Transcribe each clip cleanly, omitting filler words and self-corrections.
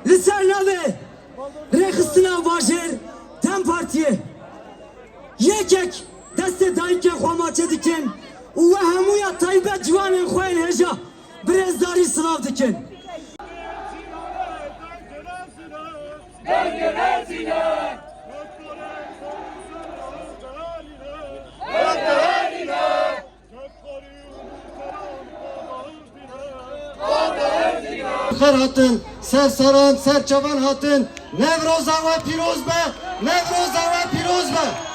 Lisernave Rekhistina Vajer Dem Partiye Yekek deste dayike xwamaçe dikin û we hemûya taybet ciwanên xwe yên hêja birêzdarî sınav dikin. Her hatın, sersaran, serçavan hatın, Nevroza ve piroz be, Nevroza ve piroz be.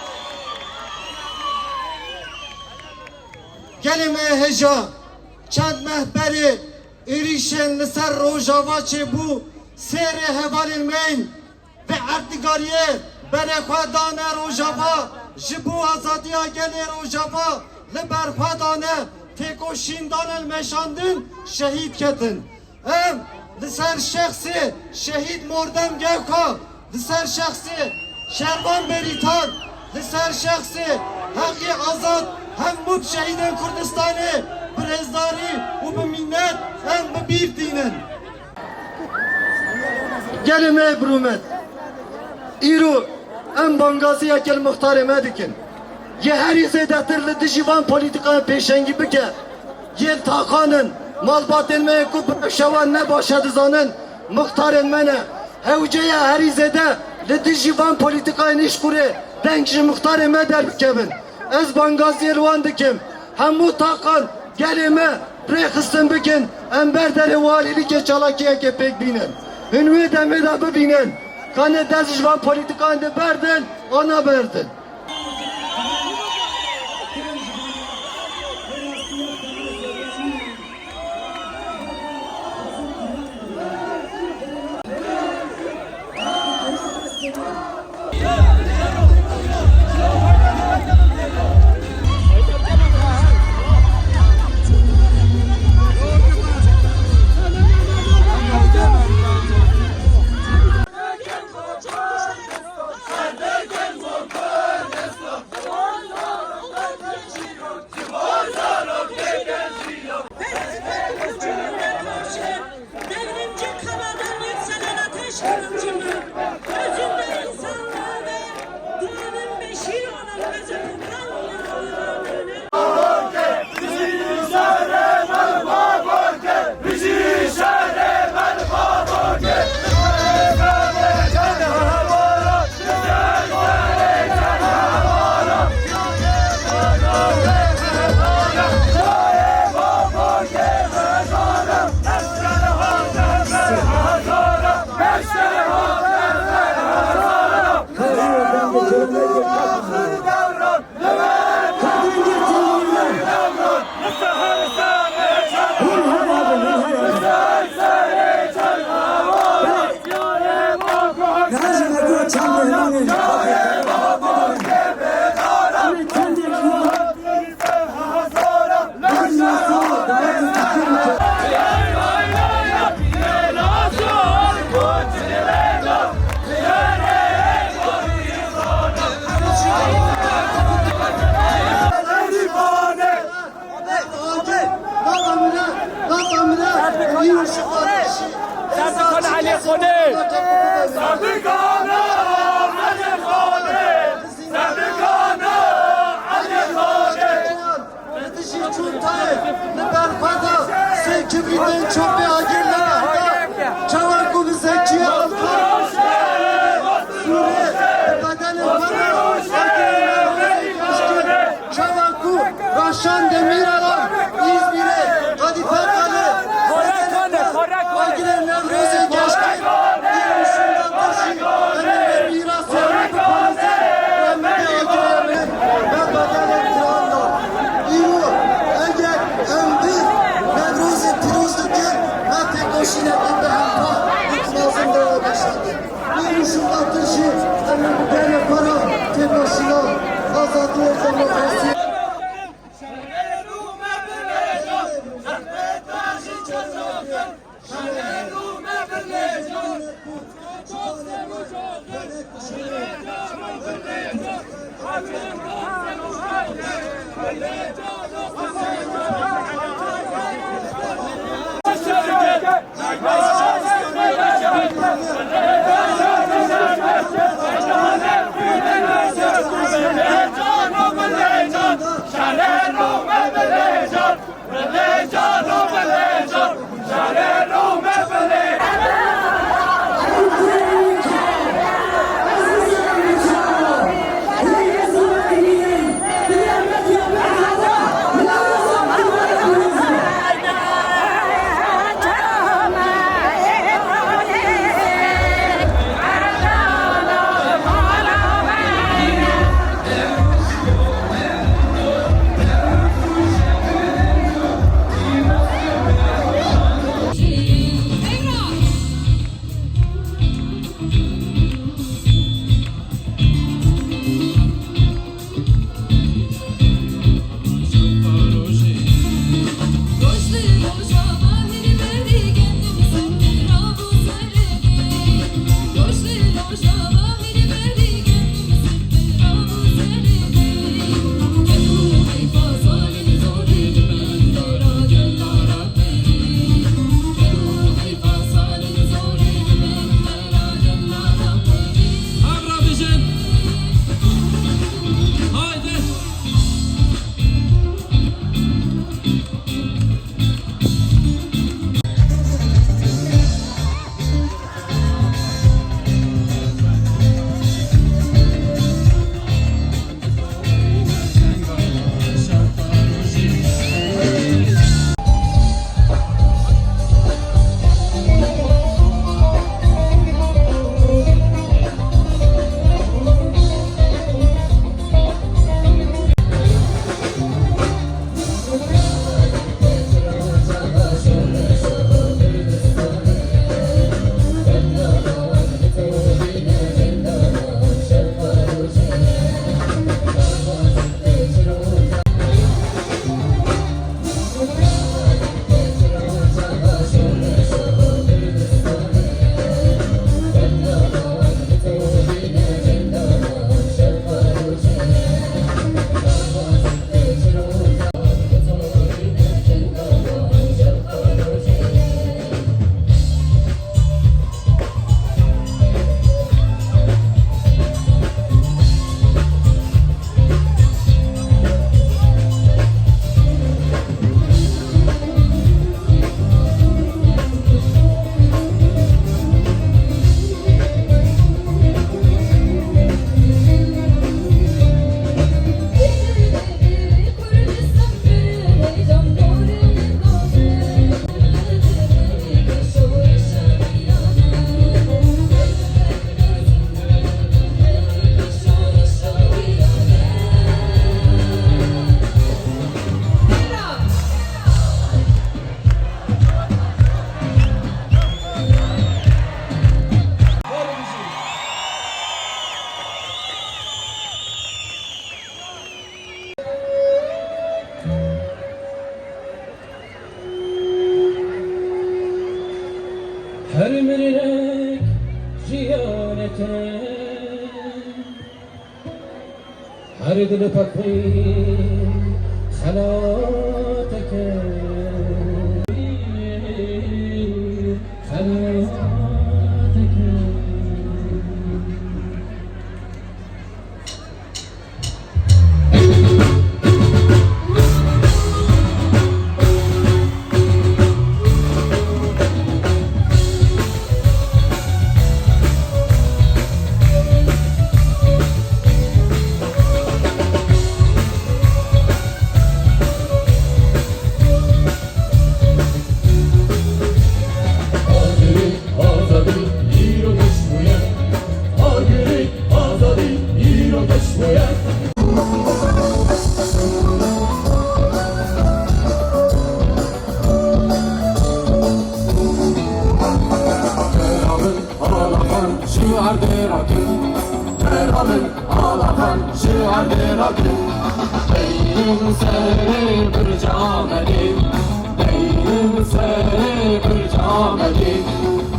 Gelime heja, çand mehberi, irişen liser rojava çebu, seyre hevalilmeyn ve erdigariye, berekadane rojava, jibu azadiya gele rojava, liberkadane, tekoşindan el meşandın, şehit ketin. Hem diser şahsi şehit mordem gevka, diser şahsi şervan beritan, diser şahsi hakkı azad hem mub şehiden Kurdistan'ı birezdari u bu minnet hem bu bir dinin. Gelime ebrumet İru em bangaziye gel muhtar emedikin. Ye her izedetirli dijivan politikaya peşengi bike. Yel takanın malbat elmeye kup şavan ne başadı zanın muhtar elmene hevceye her izede li dijivan politikaya nişkure denkşi muhtar eme der bikevin. Ez bangazi elvan dikim hemu takan gelime rekhistin bikin ember deri valili çalakiye kepek binen. Hünvi demedabı binen. Kane dijivan politikaya de berdin ona berdin. Şan Demiral'a İzmir'e Kadife Kale Korrak Nevrozi Geçkin bir uçundan taşı önemli miras vermek Paris'e önemli agirenler ve badalen Tiran'da İru Eger Ömdür Nevrozi Pirozlukken ve Tekoşi'ne Binde Hampa İkmazın da başladı bir uçundan taşı önemli gene para Tekoşi'ne azadlığı demokrasi Her melek ziyarete, her dil fakir salateke, salateke. Değilim seni bir camelim, değilim seni bir camelim.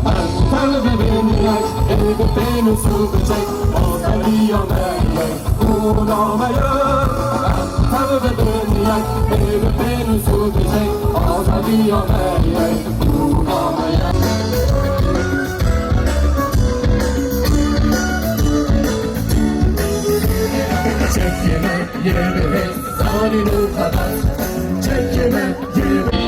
Ben kalbimin yak, elbette usul çek, o da diyor buğulamayı Tabi dünya bir su diyecek Azadi yanaya buğulamaya Çekime yeme zalim kadar Çekime yeme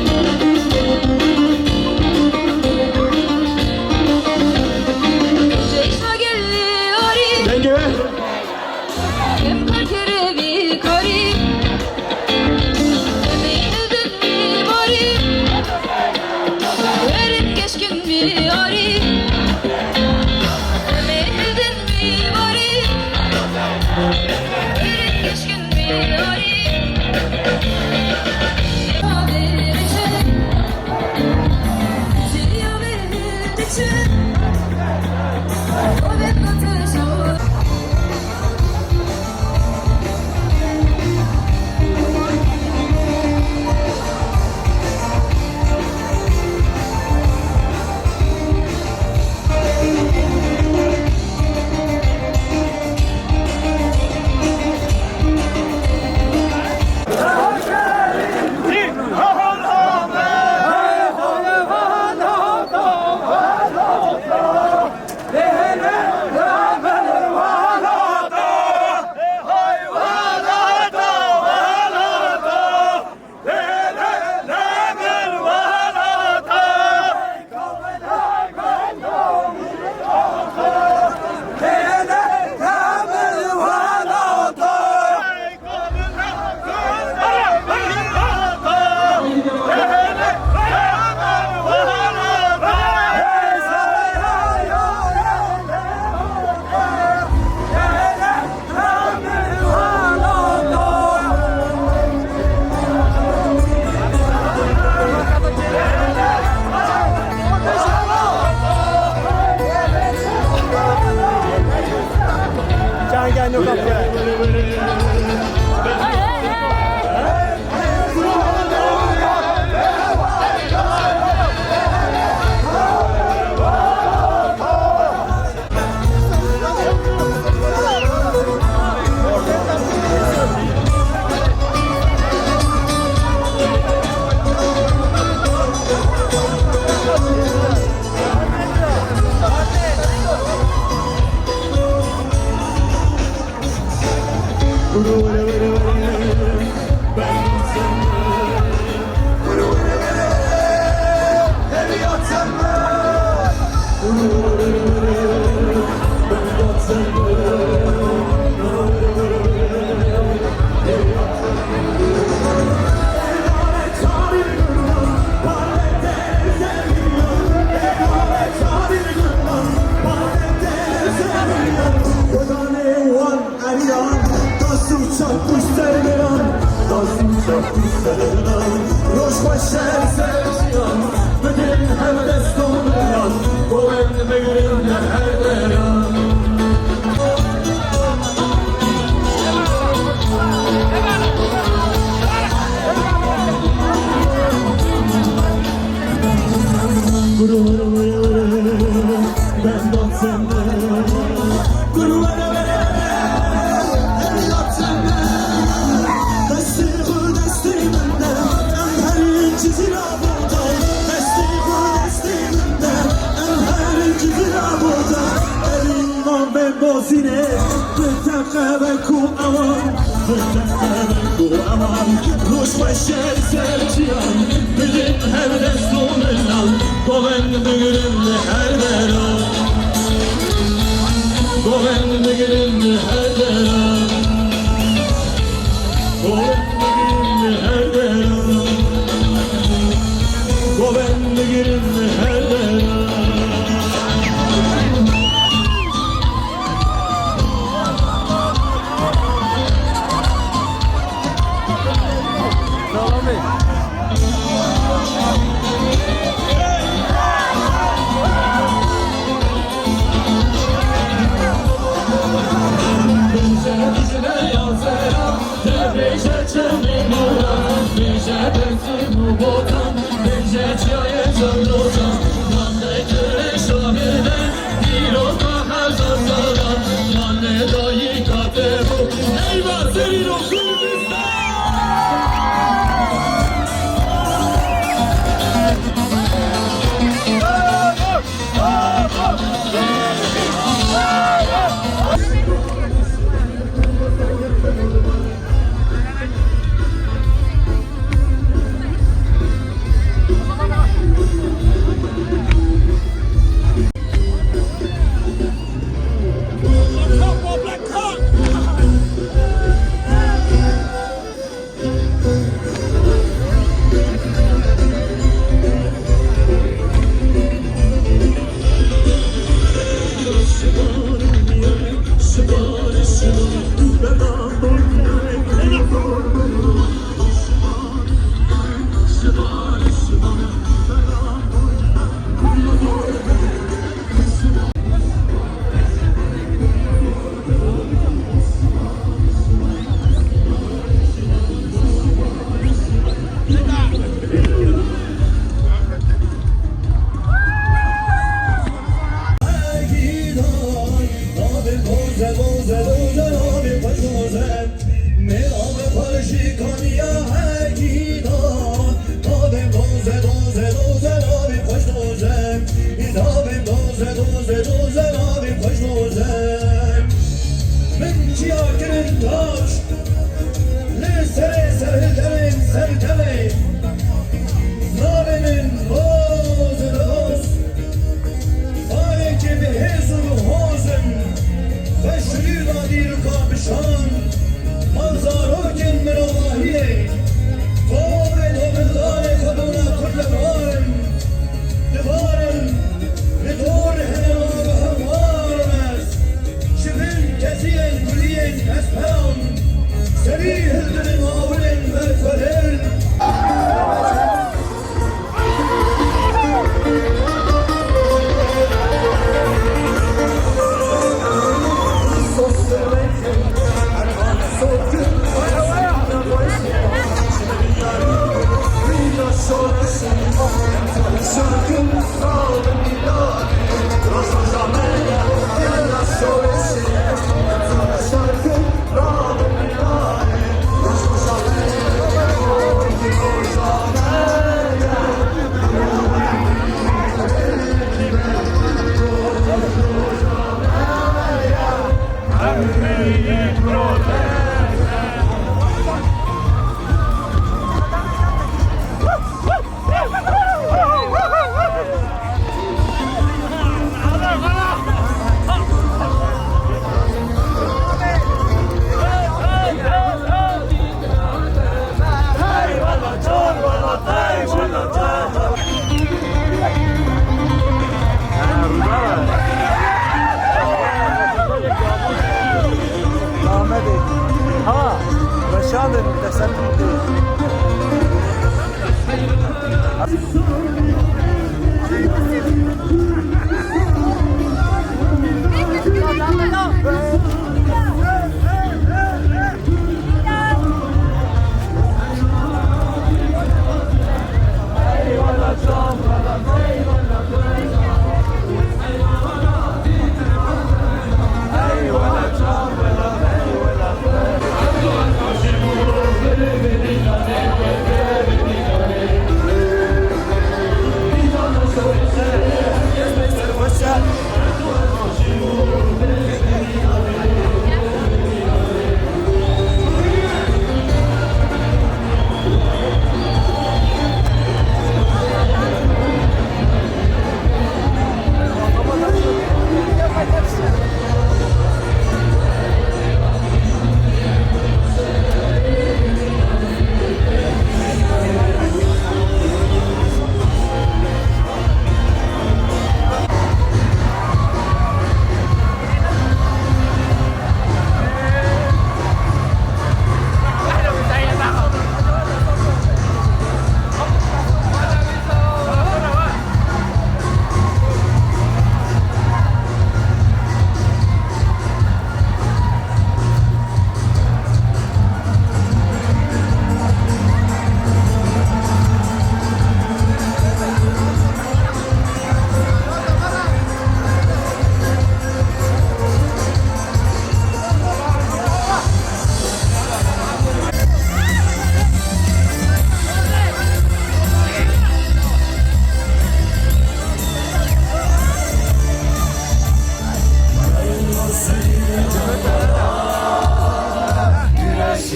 Bozine, bıtakave ku aman, ruş başer serciyan, bilin her destunel, goven bugün her bera, goven bugün her bera, goven bugün her bera, goven bugün her bera. Hey Hazır Kürdistan.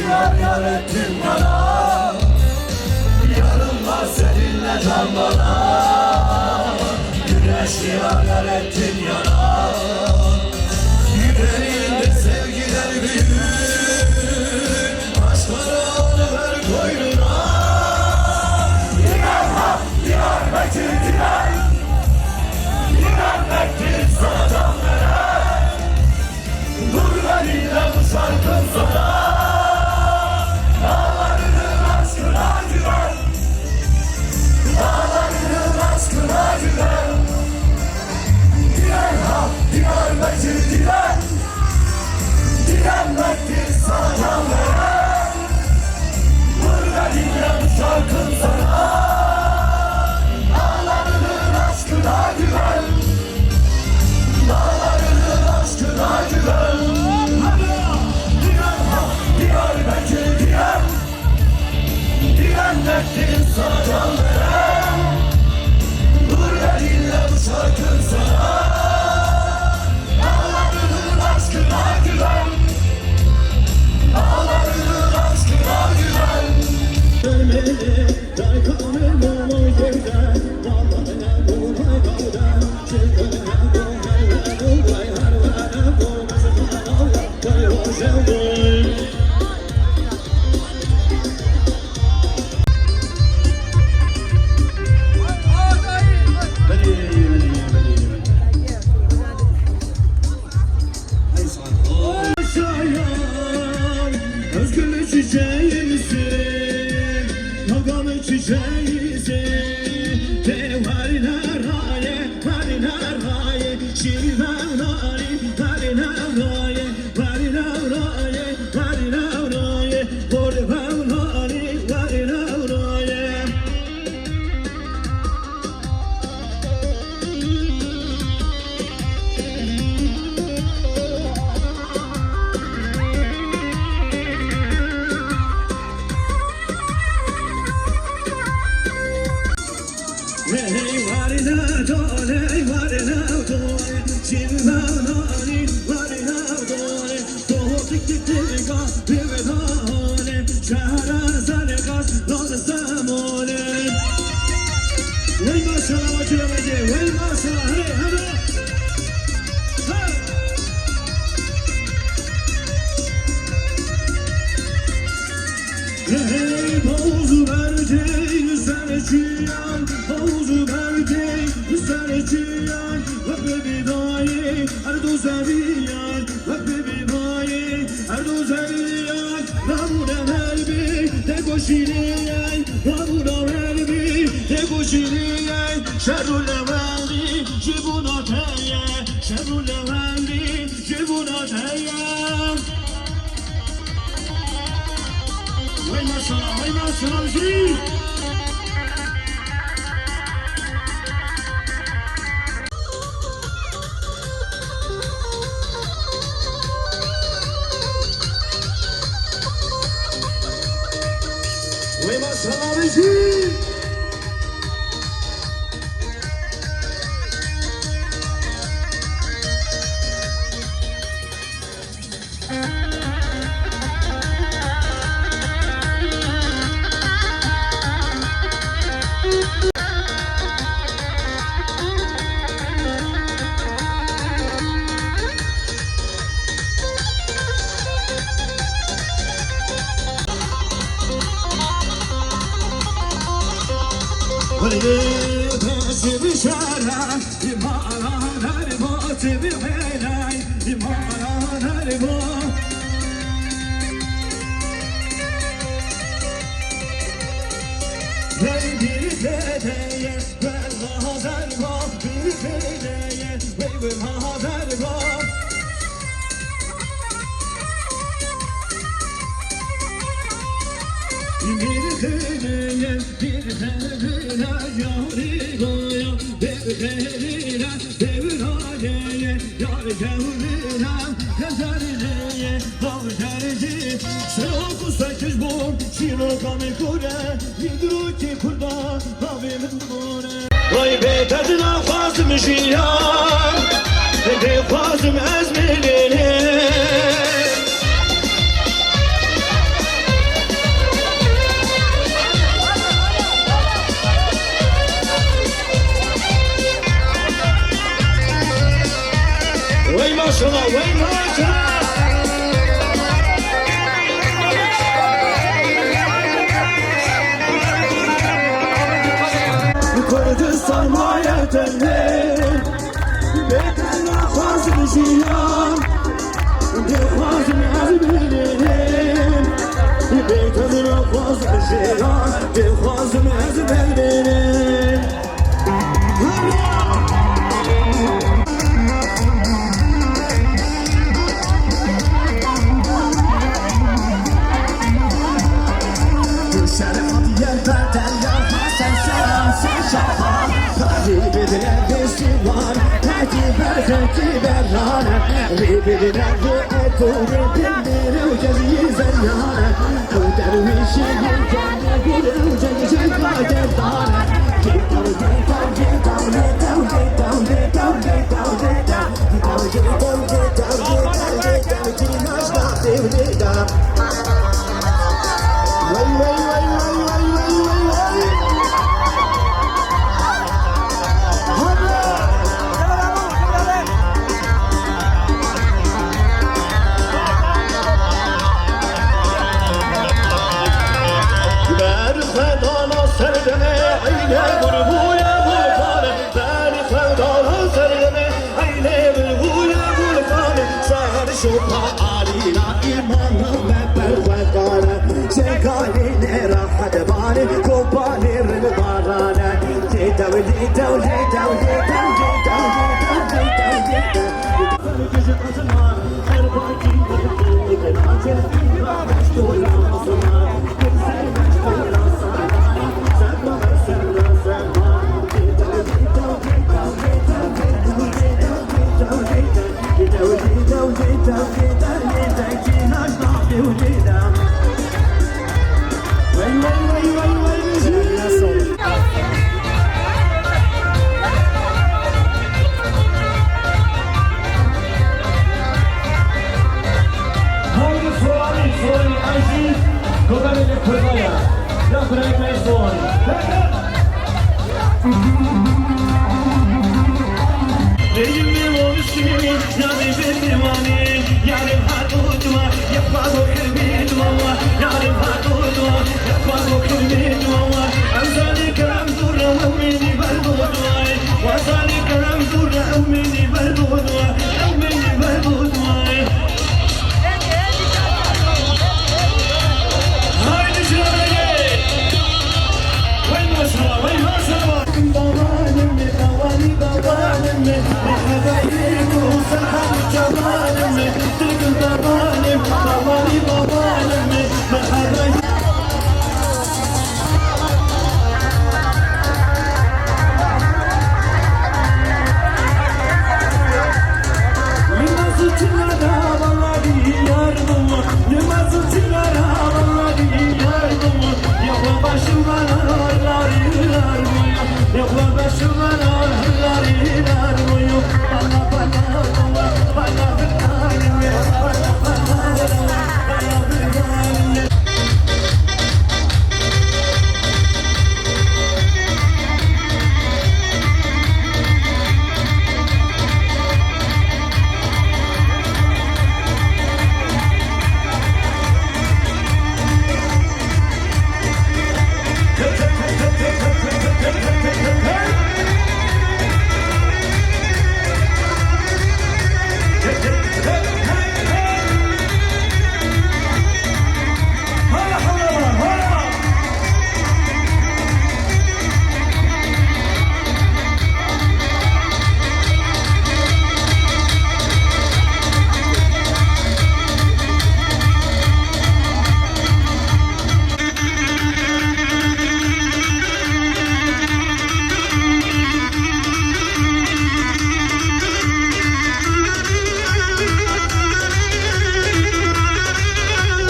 yar yar ettin bana, yarın var seninle can bana. Güneşi yar yar ettin yana, yüreğinde sevgiler büyür, aşkları ver koynuna. Diren hak, Diyarbakır diren, direnmektir sana can veren. Dur benimle bu şarkım sana, dağlarının aşkına güven, dağlarının aşkına güven. Diren hak, Diyarbakır diren, direnmektir sana can veren. Dur benimle bu şarkım sana, dağlarının aşkına güven, dağlarının aşkına güven. Diren hak, Diyarbakır diren, direnmektir sana can veren. Dur benimle bu şarkım sana, dağlarının aşkına güven, dağlarının aşkına güven. Özgürlük çiçeğisin, Nogam çiçeğisin. Tevarine raye, varine raye, şiriven raye, varine raye, varine raye, varine raye, bordeven raye, varine raye. Hey varina dole, varina dole, şiriven raye, varine raye, tohtik tiktika, bivedane, şehre zalekas, nazı zamane. Vay maşallah vacılamacı, vay maşallah, hey hadi. Hey bozu vereceğin serçiyan, bozu vereceğin serçiyan. Vakbe daye, erdo seviyan, vakbe daye, erdo seviyan. Namuna verbi, te koşiriyan, namuna verbi, te koşiriyan. Şerrul evveldi, jibuna teye, şerrul evveldi, jibuna teye. Vay maşallah, vay maşallah şey. Vay maşallah şey. Pesi bir şara, imana nerbo, tibi helay, imana nerbo. Vay bir fedeye, ver mazer var, bir fedeye, ver mazer var. Bir fedeye, bir fedeye, yari goya, bir fedeye, devir ayeye, yar gevlina, gezerleye, davgerci. Sen oku sekiz bol, şino kame kure, yidru ki kurda, babimin bore. Vay be tadına fazım jiyan, de fazım ezmelini. بتنين بيتنا خازن زيان دخازن أزمينين بيتنا خازن زيان دخازن أزمينين شرفت يلبتن يا حسن سلام سشفان ريبدنا بسيوان تاجي برخي برانا ريبدنا بأتو ريبدنا وجزي زيانا ودرويشي يلقانا بلوجي جيبا جدانا جيتاو جيتاو جيتاو جيتاو جيتاو جيتاو جيتاو جيتاو جيتاو جيتاو جيتاو جيتاو جيناش نعطي وليدا وي وي وي وي وي وي وي وي بر خدا سردمه عینه بربوی بلفانه بر خدا سردمه عینه بربوی بلفانه سهر شبه علینا ایمان مبر وقاله شکالی راحت بانه کوپانی ربارانه دیتاو دیتاو دیتاو دیتاو دیتاو دیتاو دیتاو Herkese katılan her partide birlik Nacer İbrahim Stoyan Osman Bir sevmek koyran sana Sen bana sevme sevme Ditav ditav ditav ditav ditav ditav ditav ditav ditav ditav ditav Kinaş nafi udida Vay vay vay vay vay müzik Sorry, Aziz, Gogarele Kırmaya, Yakırayım Meyson. Rejimi oluşum, yani bir divani, yani her ucuma, yapmaz o kirbi.